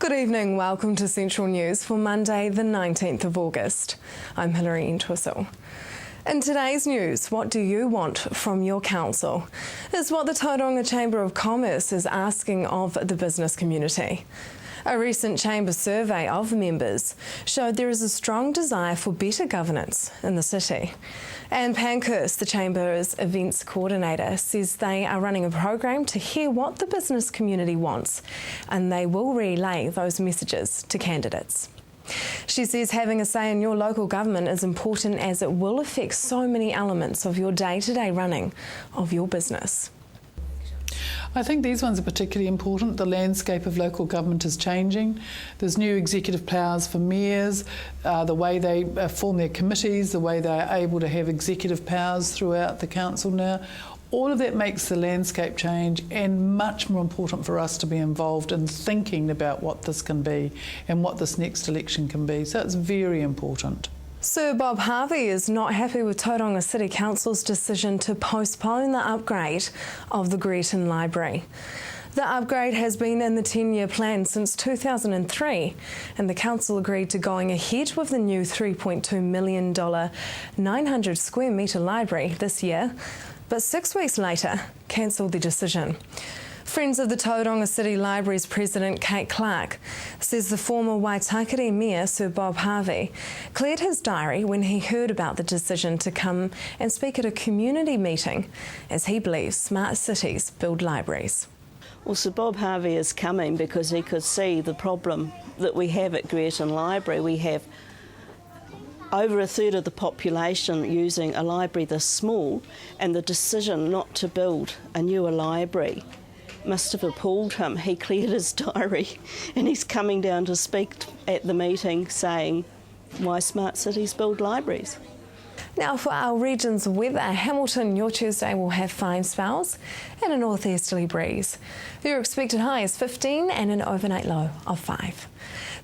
Good evening, welcome to Central News for Monday the 19th of August. I'm Hilary Entwistle. In today's news, what do you want from your council? Is what the Tauranga Chamber of Commerce is asking of the business community. A recent Chamber survey of members showed there is a strong desire for better governance in the city. Anne Pankhurst, the Chamber's events coordinator, says they are running a program to hear what the business community wants, and they will relay those messages to candidates. She says having a say in your local government is important as it will affect so many elements of your day-to-day running of your business. I think these ones are particularly important. The landscape of local government is changing. There's new executive powers for mayors, the way they form their committees, the way they're able to have executive powers throughout the council now. All of that makes the landscape change, and much more important for us to be involved in thinking about what this can be and what this next election can be. So it's very important. Sir Bob Harvey is not happy with Tauranga City Council's decision to postpone the upgrade of the Greeton Library. The upgrade has been in the 10-year plan since 2003, and the council agreed to going ahead with the new $3.2 million 900 square metre library this year, but 6 weeks later cancelled the decision. Friends of the Tauranga City Library's president, Kate Clark, says the former Waitakere Mayor, Sir Bob Harvey, cleared his diary when he heard about the decision to come and speak at a community meeting, as he believes smart cities build libraries. Well, Sir Bob Harvey is coming because he could see the problem that we have at Greeton Library. We have over a third of the population using a library this small, and the decision not to build a newer library must have appalled him. He cleared his diary and he's coming down to speak at the meeting saying why smart cities build libraries. Now for our region's weather, Hamilton, your Tuesday will have fine spells and a northeasterly breeze. Your expected high is 15 and an overnight low of 5.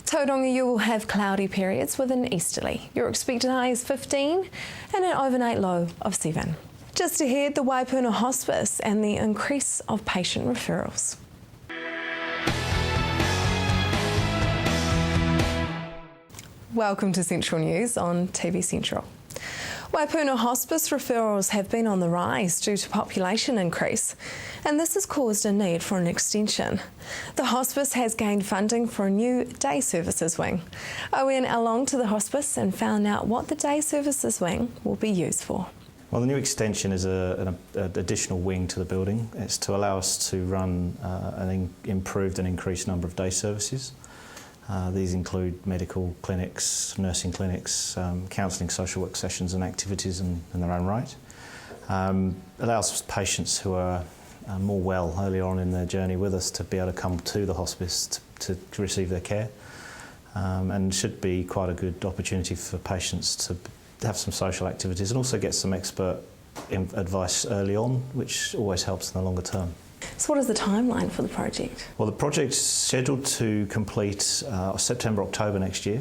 Tauranga, you will have cloudy periods with an easterly. Your expected high is 15 and an overnight low of 7. Just ahead, the Waipuna Hospice and the increase of patient referrals. Welcome to Central News on TV Central. Waipuna Hospice referrals have been on the rise due to population increase, and this has caused a need for an extension. The hospice has gained funding for a new day services wing. I went along to the hospice and found out what the day services wing will be used for. Well, the new extension is an additional wing to the building. It's to allow us to run an improved and increased number of day services. These include medical clinics, nursing clinics, counselling, social work sessions and activities in their own right. Allows patients who are more well earlier on in their journey with us to be able to come to the hospice to receive their care, and should be quite a good opportunity for patients to have some social activities and also get some expert advice early on, which always helps in the longer term. So what is the timeline for the project? Well, the project's scheduled to complete September, October next year.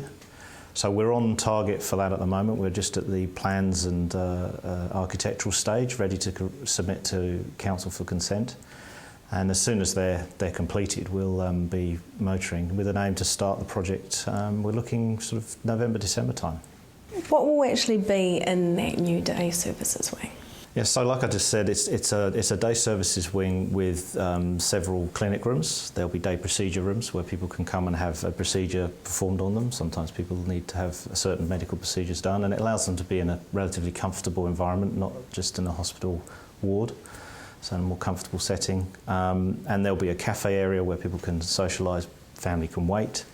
So we're on target for that at the moment. We're just at the plans and architectural stage, ready to submit to council for consent. And as soon as they're completed, we'll be motoring with an aim to start the project. We're looking sort of November, December time. What will actually be in that new day services wing? Yeah, so like I just said, it's a day services wing with several clinic rooms. There'll be day procedure rooms where people can come and have a procedure performed on them. Sometimes people need to have certain medical procedures done, and it allows them to be in a relatively comfortable environment, not just in a hospital ward, so in a more comfortable setting. And there'll be a cafe area where people can socialise, family can wait.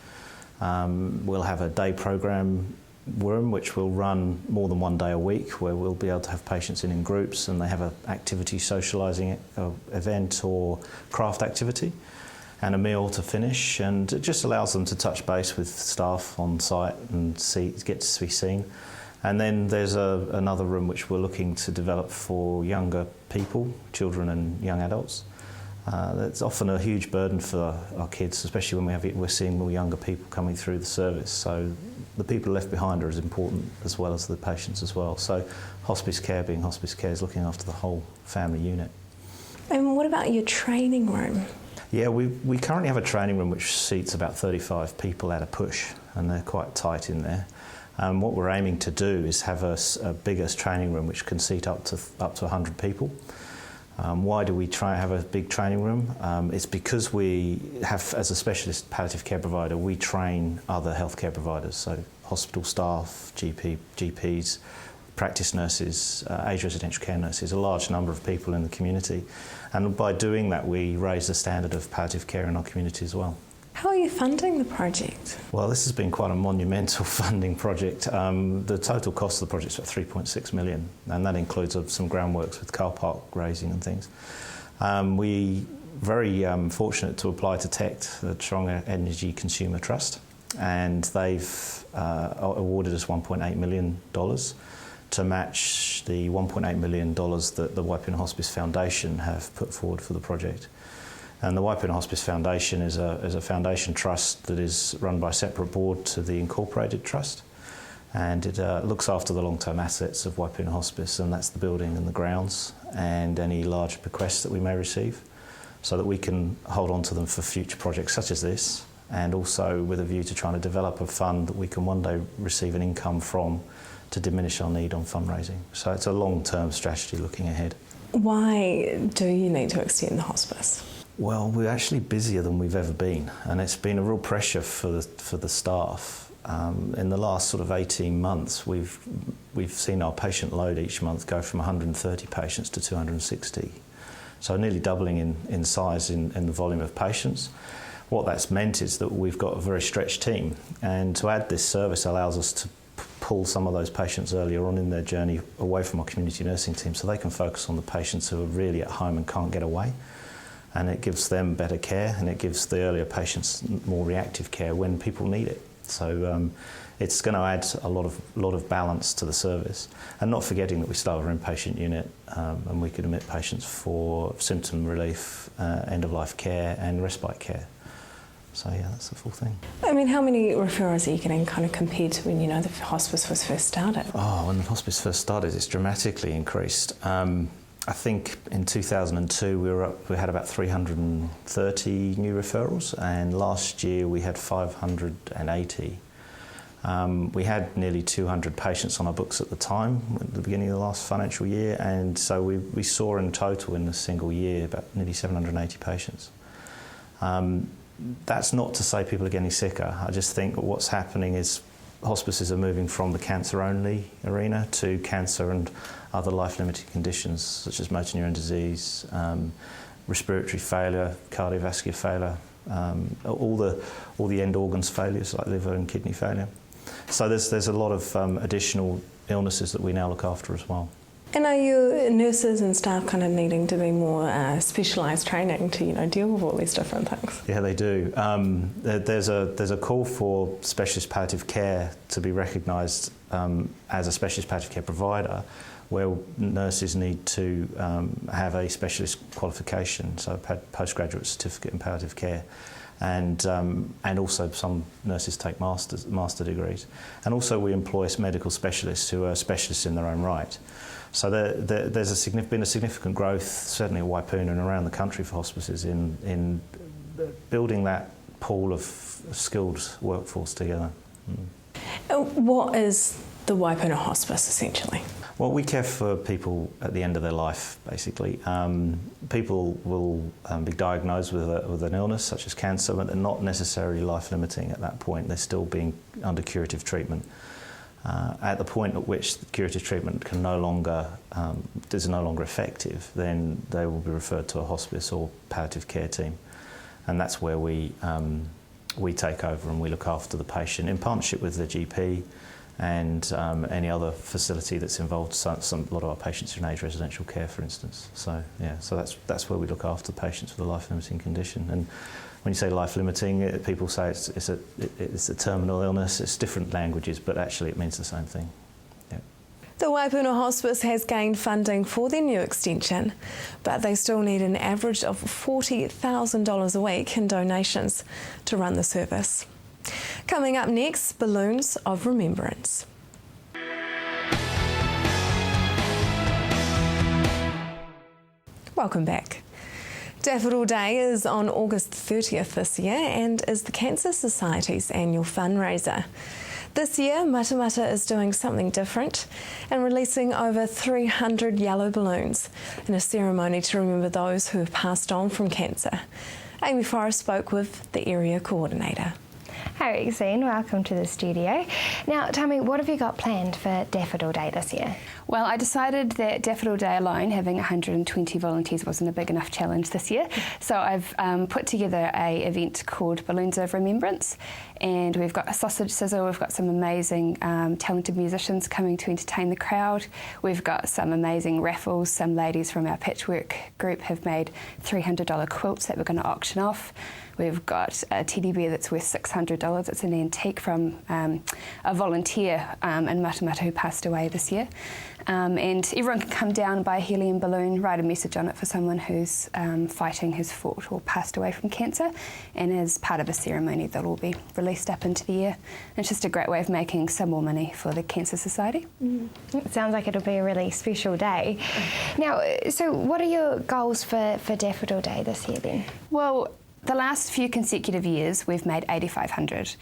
We'll have a day programme room which will run more than one day a week, where we'll be able to have patients in groups and they have an activity socialising event or craft activity and a meal to finish, and it just allows them to touch base with staff on site and get to be seen. And then there's another room which we're looking to develop for younger people, children and young adults. That's often a huge burden for our kids, especially when we're seeing more younger people coming through the service. So the people left behind are as important as well as the patients as well. So hospice care, being hospice care, is looking after the whole family unit. And what about your training room? Yeah, we currently have a training room which seats about 35 people at a push, and they're quite tight in there. What we're aiming to do is have a bigger training room which can seat up to 100 people. Why do we try and have a big training room? It's because we have, as a specialist palliative care provider, we train other healthcare providers, so hospital staff, GPs, practice nurses, aged residential care nurses, a large number of people in the community. And by doing that, we raise the standard of palliative care in our community as well. How are you funding the project? Well, this has been quite a monumental funding project. The total cost of the project is about 3.6 million, and that includes some groundworks with car park raising and things. We very fortunate to apply to TECT, the Taronga Energy Consumer Trust, and they've awarded us $1.8 million to match the $1.8 million that the Waipuna Hospice Foundation have put forward for the project. And the Waipuna Hospice Foundation is a foundation trust that is run by a separate board to the Incorporated Trust, and it looks after the long-term assets of Waipuna Hospice, and that's the building and the grounds and any large bequests that we may receive, so that we can hold on to them for future projects such as this, and also with a view to trying to develop a fund that we can one day receive an income from to diminish our need on fundraising. So it's a long-term strategy looking ahead. Why do you need to extend the hospice? Well, we're actually busier than we've ever been, and it's been a real pressure for the staff. In the last sort of 18 months, we've seen our patient load each month go from 130 patients to 260, so nearly doubling in size in the volume of patients. What that's meant is that we've got a very stretched team, and to add this service allows us to pull some of those patients earlier on in their journey away from our community nursing team, so they can focus on the patients who are really at home and can't get away. And it gives them better care, and it gives the earlier patients more reactive care when people need it. So it's going to add a lot of balance to the service, and not forgetting that we still have our inpatient unit, and we can admit patients for symptom relief, end-of-life care, and respite care. So yeah, that's the full thing. I mean, how many referrals are you getting kind of compared to when the hospice was first started? Oh, when the hospice first started, it's dramatically increased. I think in 2002 we had about 330 new referrals, and last year we had 580. We had nearly 200 patients on our books at the time, at the beginning of the last financial year, and so we saw in total in a single year about nearly 780 patients. That's not to say people are getting sicker. I just think what's happening is hospices are moving from the cancer-only arena to cancer and other life-limiting conditions such as motor neuron disease, respiratory failure, cardiovascular failure, all the end organs failures like liver and kidney failure. So there's a lot of additional illnesses that we now look after as well. And are you nurses and staff kind of needing to be more specialised training to deal with all these different things? Yeah, they do. There's a call for specialist palliative care to be recognised as a specialist palliative care provider, where nurses need to have a specialist qualification, so a postgraduate certificate in palliative care. And also some nurses take master degrees. And also we employ medical specialists who are specialists in their own right. So there's been a significant growth, certainly at Waipuna and around the country for hospices in building that pool of skilled workforce together. What is the Waipuna Hospice essentially? Well, we care for people at the end of their life, basically. People will be diagnosed with an illness such as cancer, but they're not necessarily life-limiting at that point. They're still being under curative treatment. At the point at which the curative treatment is no longer effective, then they will be referred to a hospice or palliative care team, and that's where we take over and we look after the patient in partnership with the GP and any other facility that's involved. A lot of our patients are in aged residential care, for instance. So yeah, so that's where we look after patients with a life-limiting condition. And when you say life-limiting, people say it's a terminal illness. It's different languages, but actually it means the same thing. Yeah. The Waipuna Hospice has gained funding for their new extension, but they still need an average of $40,000 a week in donations to run the service. Coming up next, Balloons of Remembrance. Welcome back. Daffodil Day is on August 30th this year and is the Cancer Society's annual fundraiser. This year, Matamata is doing something different and releasing over 300 yellow balloons in a ceremony to remember those who have passed on from cancer. Amy Forrest spoke with the area coordinator. Hi Roxanne, welcome to the studio. Now tell me, what have you got planned for Daffodil Day this year? Well, I decided that Daffodil Day alone, having 120 volunteers, wasn't a big enough challenge this year. So I've put together an event called Balloons of Remembrance, and we've got a sausage sizzle, we've got some amazing talented musicians coming to entertain the crowd. We've got some amazing raffles. Some ladies from our patchwork group have made $300 quilts that we're going to auction off. We've got a teddy bear that's worth $600. It's an antique from a volunteer in Matamata who passed away this year. And everyone can come down, buy a helium balloon, write a message on it for someone who's fighting, who's fought or passed away from cancer. And as part of a ceremony, they'll all be released up into the air. And it's just a great way of making some more money for the Cancer Society. It sounds like it'll be a really special day. Now, so what are your goals for Daffodil Day this year then? Well, the last few consecutive years, we've made 8,500,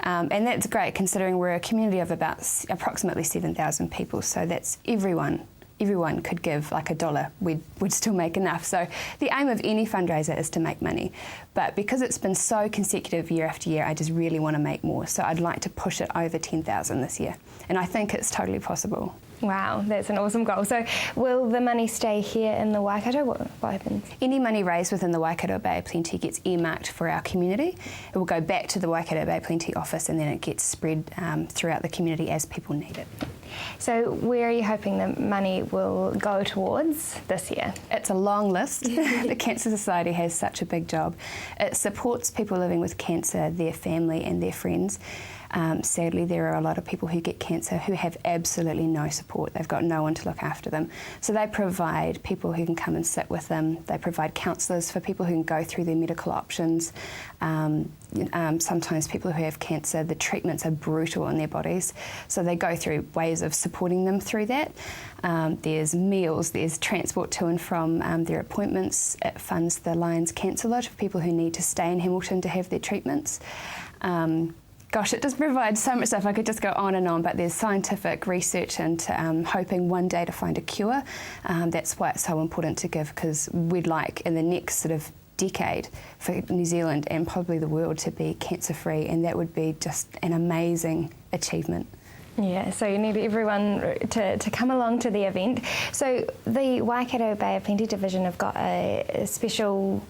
and that's great considering we're a community of about approximately 7,000 people. So that's everyone could give like $1. We'd still make enough. So the aim of any fundraiser is to make money, but because it's been so consecutive year after year, I just really want to make more. So I'd like to push it over 10,000 this year, and I think it's totally possible. Wow, that's an awesome goal. So will the money stay here in the Waikato? What happens? Any money raised within the Waikato Bay of Plenty gets earmarked for our community. It will go back to the Waikato Bay of Plenty office, and then it gets spread throughout the community as people need it. So where are you hoping the money will go towards this year? It's a long list. The Cancer Society has such a big job. It supports people living with cancer, their family and their friends. Sadly, there are a lot of people who get cancer who have absolutely no support. They've got no one to look after them. So they provide people who can come and sit with them. They provide counsellors for people who can go through their medical options. Sometimes people who have cancer, the treatments are brutal on their bodies. So they go through ways of supporting them through that. There's meals, there's transport to and from their appointments. It funds the Lions Cancer Lodge for people who need to stay in Hamilton to have their treatments. Gosh, it just provides so much stuff. I could just go on, but there's scientific research into hoping one day to find a cure. That's why it's so important to give, because we'd like in the next sort of decade for New Zealand and probably the world to be cancer-free, and that would be just an amazing achievement. Yeah, so you need everyone to come along to the event. So the Waikato Bay of Plenty Division have got a special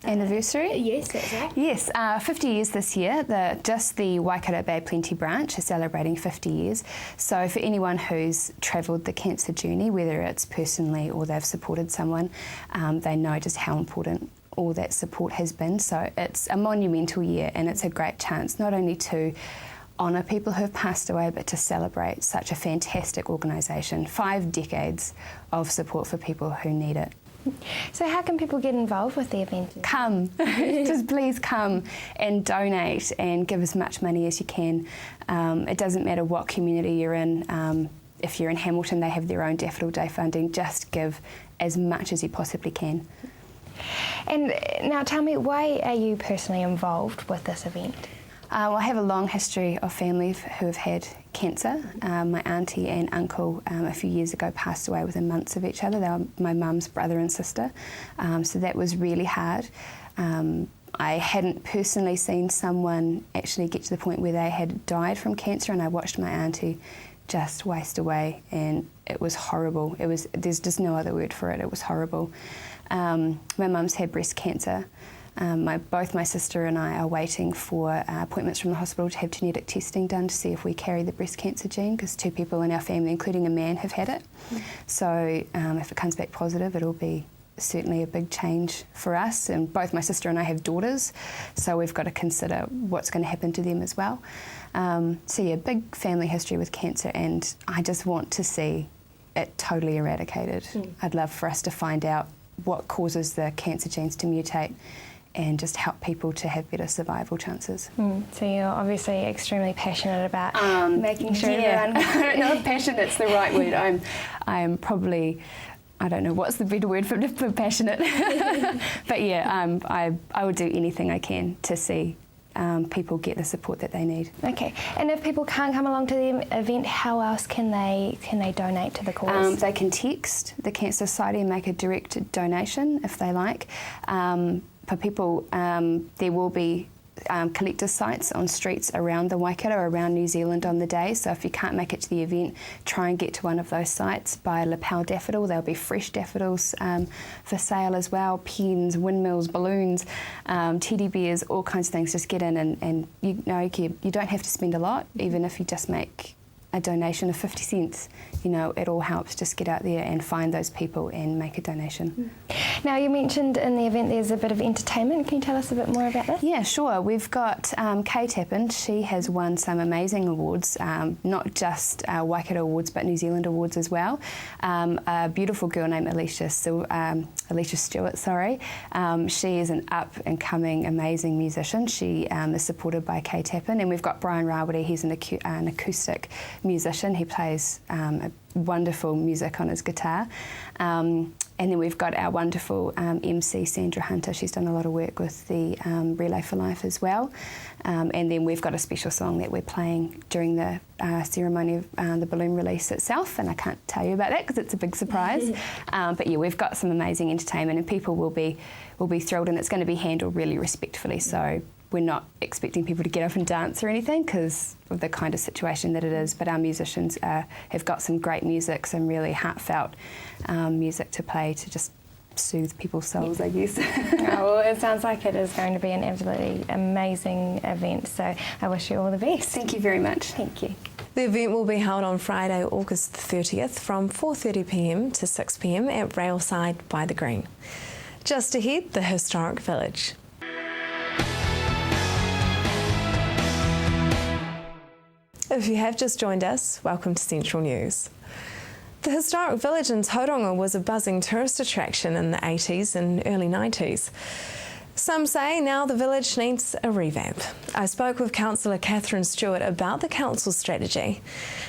anniversary? Yes, that's right. Yes, 50 years this year. Just the Waikato Bay of Plenty branch is celebrating 50 years. So for anyone who's travelled the cancer journey, whether it's personally or they've supported someone, they know just how important all that support has been. So it's a monumental year, and it's a great chance not only to honour people who have passed away, but to celebrate such a fantastic organisation. 5 decades of support for people who need it. So how can people get involved with the event? Come, just please come and donate and give as much money as you can. It doesn't matter what community you're in. If you're in Hamilton, they have their own Daffodil Day funding. Just give as much as you possibly can. And now tell me, why are you personally involved with this event? Well, I have a long history of family who have had cancer. My auntie and uncle a few years ago passed away within months of each other. They were my mum's brother and sister, so that was really hard. I hadn't personally seen someone actually get to the point where they had died from cancer, and I watched my auntie just waste away, and it was horrible. There's just no other word for it. It was horrible. My mum's had breast cancer. Both my sister and I are waiting for appointments from the hospital to have genetic testing done to see if we carry the breast cancer gene, because 2 people in our family, including a man, have had it. So if it comes back positive, it'll be certainly a big change for us. And both my sister and I have daughters, so we've got to consider what's going to happen to them as well. So yeah, big family history with cancer, and I just want to see it totally eradicated. I'd love for us to find out what causes the cancer genes to mutate and just help people to have better survival chances. So you're obviously extremely passionate about making sure everyone... I don't know if passionate's the right word. I'm I don't know what's the better word for passionate. But yeah, I would do anything I can to see people get the support that they need. Okay, and if people can't come along to the event, how else can they donate to the cause? They can text the Cancer Society and make a direct donation if they like. For people, there will be collector sites on streets around the Waikato, around New Zealand on the day. So if you can't make it to the event, try and get to one of those sites. Buy a lapel daffodil. There'll be fresh daffodils for sale as well. Pens, windmills, balloons, teddy bears, all kinds of things. Just get in and you don't have to spend a lot, even if you just make a donation of 50 cents. It all helps. Just get out there and find those people and make a donation. Now, you mentioned in the event there's a bit of entertainment. Can you tell us a bit more about this? Yeah, sure. We've got Kay Tappan. She has won some amazing awards, not just Waikato awards, but New Zealand awards as well. A beautiful girl named Alicia Stewart. She is an up-and-coming amazing musician. She is supported by Kay Tappan. And we've got Brian Rawiri. He's an acoustic musician. He plays wonderful music on his guitar. And then we've got our wonderful MC, Sandra Hunter. She's done a lot of work with the Relay for Life as well. And then we've got a special song that we're playing during the ceremony of the balloon release itself, and I can't tell you about that because it's a big surprise. But yeah, we've got some amazing entertainment, and people will be thrilled, and it's going to be handled really respectfully. So we're not expecting people to get up and dance or anything because of the kind of situation that it is, but our musicians have got some great music, some really heartfelt music to play to just soothe people's souls, I guess. Well, it sounds like it is going to be an absolutely amazing event, so I wish you all the best. Thank you very much. Thank you. The event will be held on Friday, August 30th from 4:30pm to 6pm at Railside by the Green. Just ahead, the historic village. If you have just joined us, welcome to Central News. The historic village in Tauranga was a buzzing tourist attraction in the 80s and early 90s. Some say now the village needs a revamp. I spoke with Councillor Catherine Stewart about the council's strategy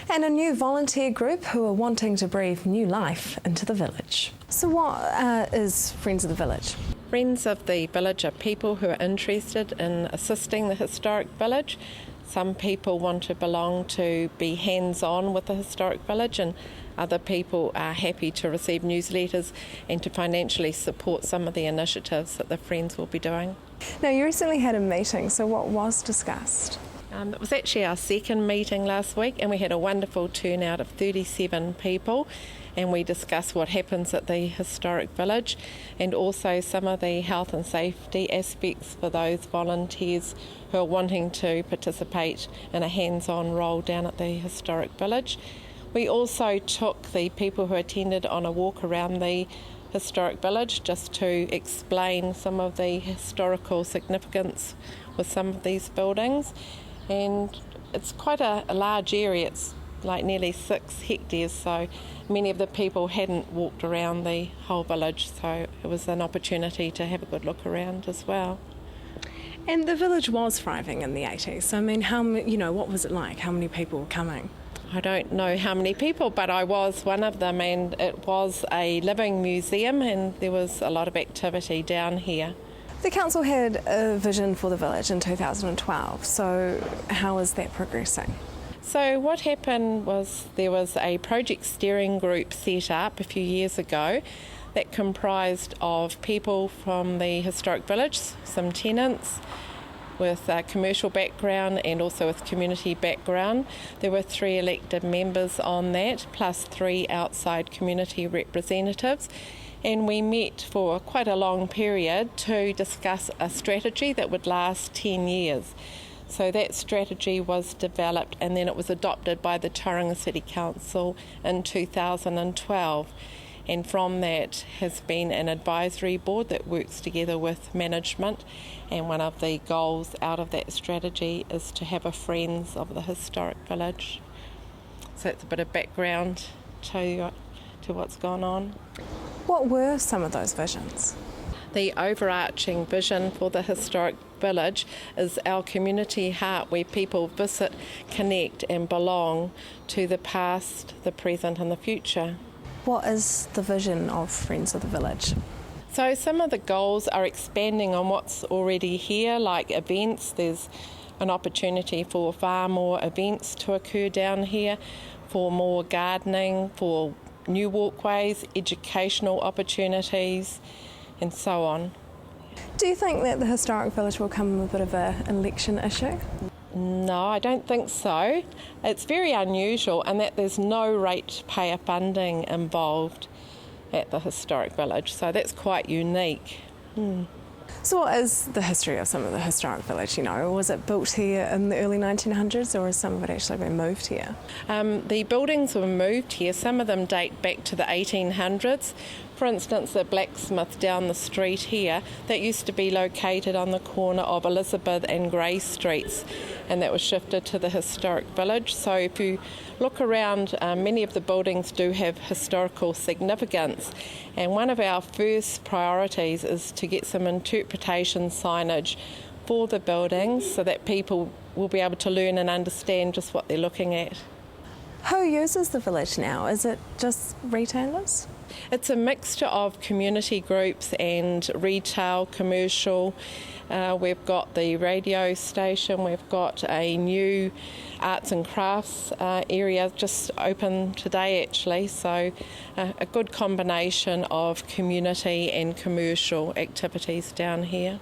and a new volunteer group who are wanting to breathe new life into the village. So what is Friends of the Village? Friends of the Village are people who are interested in assisting the historic village. Some people want to belong to be hands-on with the historic village, and other people are happy to receive newsletters and to financially support some of the initiatives that the Friends will be doing. Now, you recently had a meeting, so what was discussed? It was actually our second meeting last week, and we had a wonderful turnout of 37 people, and we discussed what happens at the historic village and also some of the health and safety aspects for those volunteers who are wanting to participate in a hands-on role down at the historic village. We also took the people who attended on a walk around the historic village just to explain some of the historical significance with some of these buildings. And it's quite a large area. It's like nearly 6 hectares, so many of the people hadn't walked around the whole village, so it was an opportunity to have a good look around as well. And the village was thriving in the 80s. So, I mean, what was it like? How many people were coming? I don't know how many people, but I was one of them, and it was a living museum, and there was a lot of activity down here. The council had a vision for the village in 2012, so how is that progressing? So what happened was there was a project steering group set up a few years ago that comprised of people from the historic village, some tenants with a commercial background and also with community background. There were 3 elected members on that, plus 3 outside community representatives. And we met for quite a long period to discuss a strategy that would last 10 years. So that strategy was developed and then it was adopted by the Tauranga City Council in 2012. And from that has been an advisory board that works together with management, and one of the goals out of that strategy is to have a Friends of the Historic Village. So it's a bit of background to what's gone on. What were some of those visions? The overarching vision for the historic village is our community heart, where people visit, connect and belong to the past, the present and the future. What is the vision of Friends of the Village? So some of the goals are expanding on what's already here, like events. There's an opportunity for far more events to occur down here, for more gardening, for new walkways, educational opportunities, and so on. Do you think that the historic village will become a bit of an election issue? No, I don't think so. It's very unusual in that there's no ratepayer funding involved at the historic village, so that's quite unique. So what is the history of some of the historic village, Was it built here in the early 1900s or has some of it actually been moved here? The buildings were moved here. Some of them date back to the 1800s. For instance, the blacksmith down the street here, that used to be located on the corner of Elizabeth and Grey Streets, and that was shifted to the historic village. So if you look around, many of the buildings do have historical significance, and one of our first priorities is to get some interpretation signage for the buildings so that people will be able to learn and understand just what they're looking at. Who uses the village now? Is it just retailers? It's a mixture of community groups and retail, commercial. We've got the radio station, we've got a new arts and crafts area just open today actually, so a good combination of community and commercial activities down here.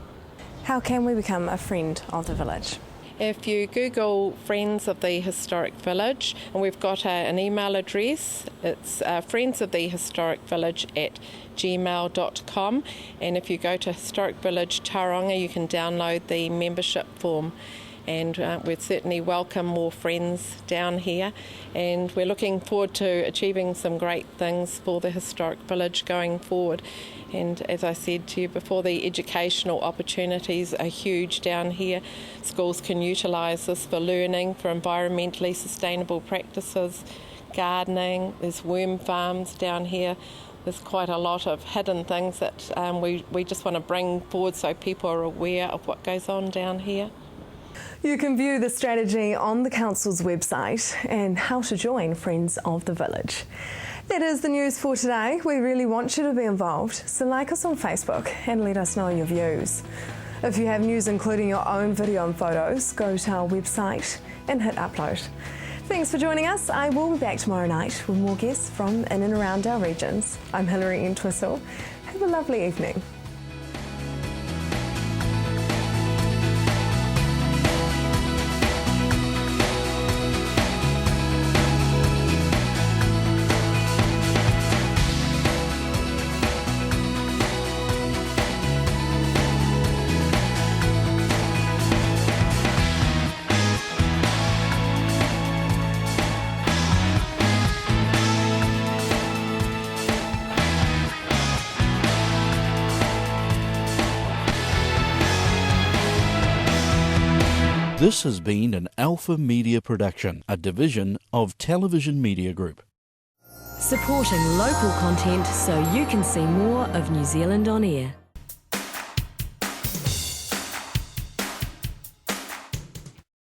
How can we become a friend of the village? If you Google Friends of the Historic Village, and we've got an email address, it's friendsofthehistoricvillage@gmail.com, and if you go to Historic Village Tauranga, you can download the membership form, and we'd certainly welcome more friends down here, and we're looking forward to achieving some great things for the historic village going forward. And as I said to you before, the educational opportunities are huge down here. Schools can utilise this for learning, for environmentally sustainable practices, gardening, there's worm farms down here. There's quite a lot of hidden things that we just want to bring forward so people are aware of what goes on down here. You can view the strategy on the Council's website and how to join Friends of the Village. That is the news for today. We really want you to be involved, so like us on Facebook and let us know your views. If you have news including your own video and photos, go to our website and hit upload. Thanks for joining us. I will be back tomorrow night with more guests from in and around our regions. I'm Hilary Entwistle. Have a lovely evening. This has been an Alpha Media production, a division of Television Media Group. Supporting local content so you can see more of New Zealand on air.